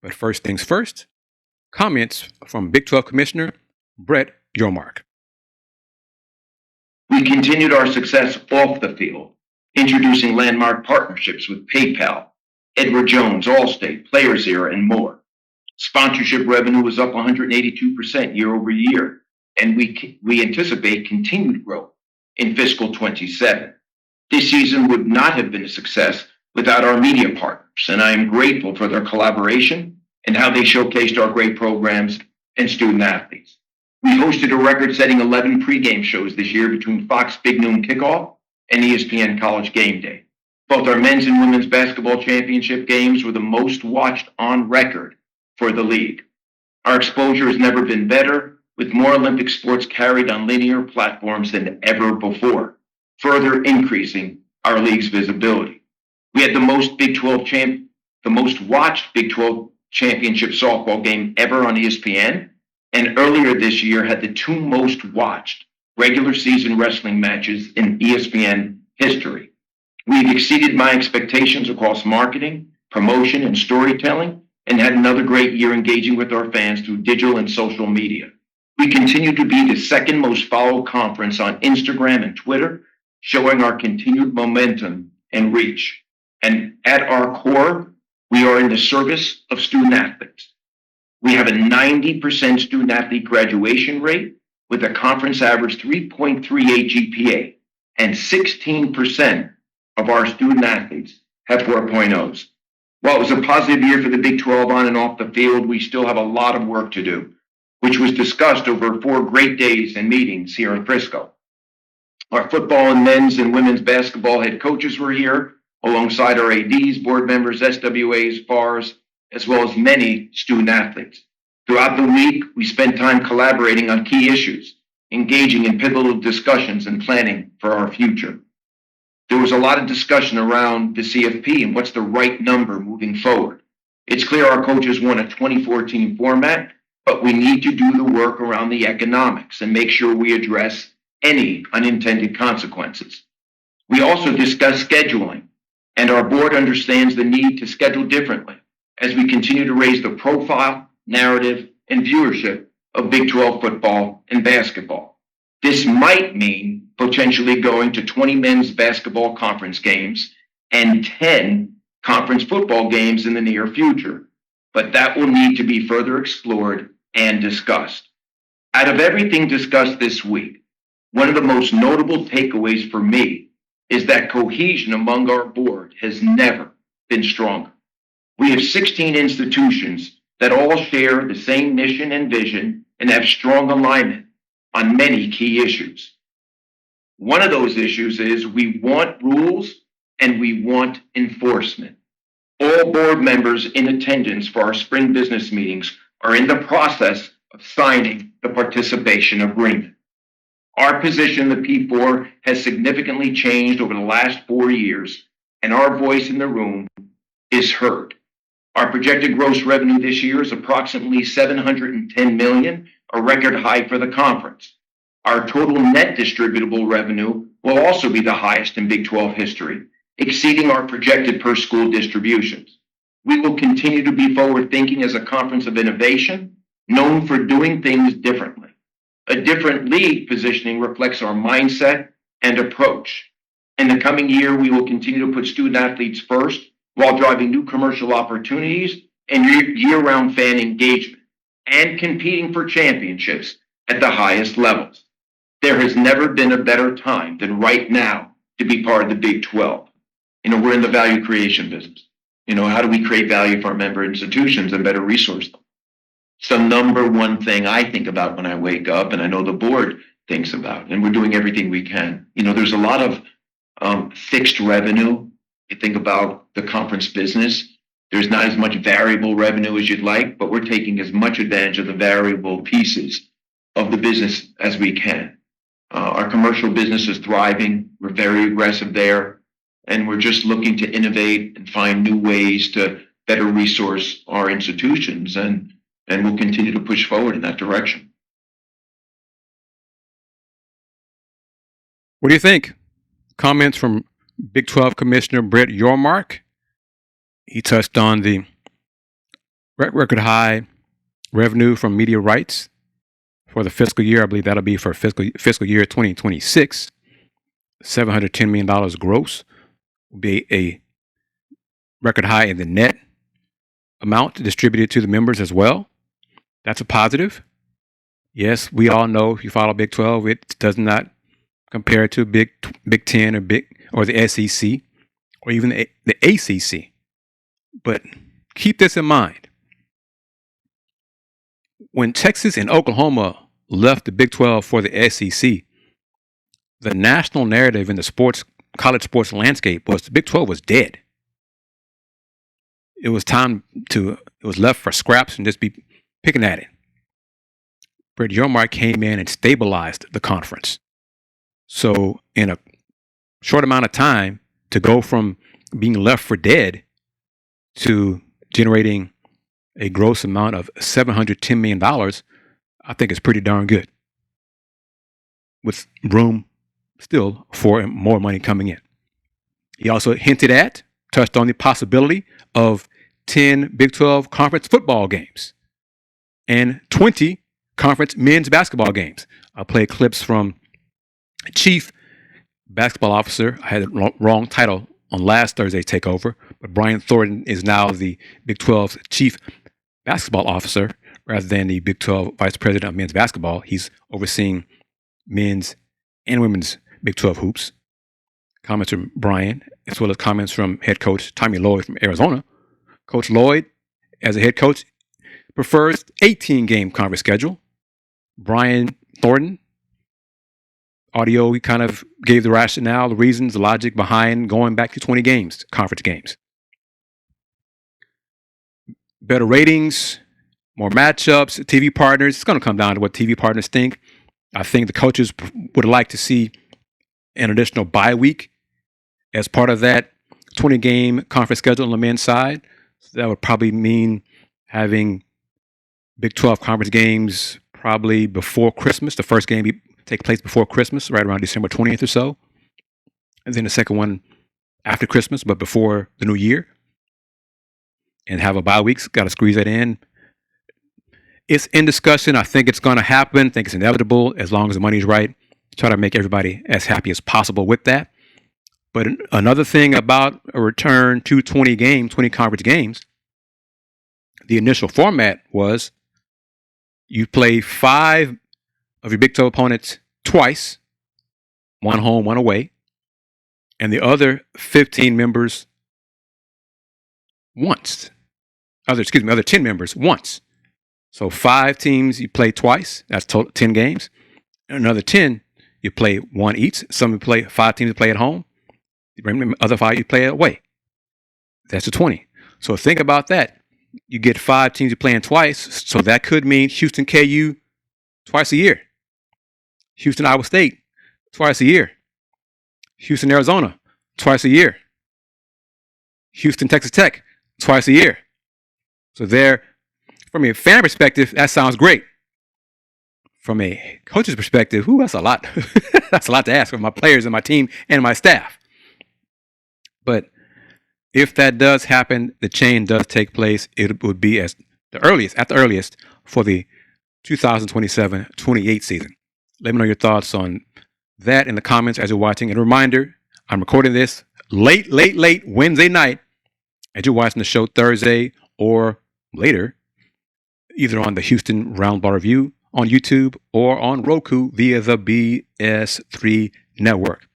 But first things first, comments from Big 12 Commissioner Brett Yormark. We continued our success off the field, introducing landmark partnerships with PayPal, Edward Jones, Allstate, Players Era, and more. Sponsorship revenue was up 182% year over year, and we anticipate continued growth in fiscal 27. This season would not have been a success without our media partners, and I am grateful for their collaboration and how they showcased our great programs and student athletes. We hosted a record-setting 11 pregame shows this year between Fox Big Noon Kickoff and ESPN College Game Day. Both our men's and women's basketball championship games were the most watched on record for the league. Our exposure has never been better, with more Olympic sports carried on linear platforms than ever before, further increasing our league's visibility. We had the most watched Big 12 championship softball game ever on ESPN, and earlier this year had the two most watched regular season wrestling matches in ESPN history. We've exceeded my expectations across marketing, promotion, and storytelling, and had another great year engaging with our fans through digital and social media. We continue to be the second most followed conference on Instagram and Twitter, showing our continued momentum and reach. And at our core, we are in the service of student athletes. We have a 90% student athlete graduation rate with a conference average 3.38 GPA, and 16% of our student athletes have 4.0s. While it was a positive year for the Big 12 on and off the field, we still have a lot of work to do, which was discussed over 4 great days and meetings here in Frisco. Our football and men's and women's basketball head coaches were here, alongside our ADs, board members, SWAs, FARs, as well as many student athletes. Throughout the week, we spent time collaborating on key issues, engaging in pivotal discussions and planning for our future. There was a lot of discussion around the CFP and what's the right number moving forward. It's clear our coaches want a 2014 format, but we need to do the work around the economics and make sure we address any unintended consequences. We also discussed scheduling, and our board understands the need to schedule differently as we continue to raise the profile, narrative, and viewership of Big 12 football and basketball. This might mean potentially going to 20 men's basketball conference games and 10 conference football games in the near future, but that will need to be further explored and discussed. Out of everything discussed this week, one of the most notable takeaways for me is that cohesion among our board has never been stronger. We have 16 institutions that all share the same mission and vision and have strong alignment on many key issues. One of those issues is we want rules and we want enforcement. All board members in attendance for our spring business meetings are in the process of signing the participation agreement. Our position in the P4 has significantly changed over the last 4 years, and our voice in the room is heard. Our projected gross revenue this year is approximately $710 million, a record high for the conference. Our total net distributable revenue will also be the highest in Big 12 history, exceeding our projected per school distributions. We will continue to be forward-thinking as a conference of innovation, known for doing things differently. A different league positioning reflects our mindset and approach. In the coming year, we will continue to put student athletes first while driving new commercial opportunities and year-round fan engagement and competing for championships at the highest levels. There has never been a better time than right now to be part of the Big 12. We're in the value creation business. How do we create value for our member institutions and better resource them? So number one thing I think about when I wake up, and I know the board thinks about, and we're doing everything we can. There's a lot of fixed revenue. You think about the conference business. There's not as much variable revenue as you'd like, but we're taking as much advantage of the variable pieces of the business as we can. Our commercial business is thriving. We're very aggressive there, and we're just looking to innovate and find new ways to better resource our institutions, and we'll continue to push forward in that direction. What do you think? Comments from Big 12 Commissioner Brett Yormark. He touched on the record high revenue from media rights for the fiscal year. I believe that'll be for fiscal year 2026. $710 million gross will be a record high in the net amount distributed to the members as well. That's a positive. Yes, we all know if you follow Big 12, it does not compare to Big 10 or the SEC or even the ACC. But keep this in mind. When Texas and Oklahoma left the Big 12 for the SEC, the national narrative in the college sports landscape was the Big 12 was dead. It was left for scraps and just be picking at it. Brett Yormark came in and stabilized the conference. So in a short amount of time, to go from being left for dead to generating a gross amount of $710 million, I think is pretty darn good, with room still for more money coming in. He also touched on the possibility of 10 Big 12 conference football games and 20 conference men's basketball games. I'll play clips from Chief Basketball Officer. I had the wrong title on last Thursday's takeover, but Brian Thornton is now the Big 12's Chief Basketball Officer rather than the Big 12 Vice President of Men's Basketball. He's overseeing men's and women's Big 12 hoops. Comments from Brian, as well as comments from head coach Tommy Lloyd from Arizona. Coach Lloyd, as a head coach, prefers 18-game conference schedule. Brian Thornton, audio, he kind of gave the rationale, the reasons, the logic behind going back to 20 games, conference games. Better ratings, more matchups, TV partners. It's going to come down to what TV partners think. I think the coaches would like to see an additional bye week as part of that 20-game conference schedule on the men's side. So that would probably mean having Big 12 conference games probably before Christmas. The first game take place before Christmas, right around December 20th or so. And then the second one after Christmas, but before the new year. And have a bye week. Got to squeeze that in. It's in discussion. I think it's going to happen. I think it's inevitable as long as the money's right. Try to make everybody as happy as possible with that. But another thing about a return to 20 conference games, the initial format was you play 5 of your Big 12 opponents twice, one home, one away, and the other 15 members once. Other 10 members once. So 5 teams you play twice. That's total 10 games. And another 10 you play one each. 5 teams play at home. The other 5 you play away. That's a 20. So think about that. You get 5 teams you're playing twice. So that could mean Houston KU twice a year. Houston Iowa State twice a year. Houston Arizona twice a year. Houston Texas Tech twice a year. So there, from a fan perspective, that sounds great. From a coach's perspective, that's a lot. That's a lot to ask of my players and my team and my staff. But if that does happen, the change does take place. It would be at the earliest, for the 2027-28 season. Let me know your thoughts on that in the comments as you're watching. And a reminder, I'm recording this late Wednesday night as you're watching the show Thursday or later, either on the Houston Roundball Review on YouTube or on Roku via the BS3 network.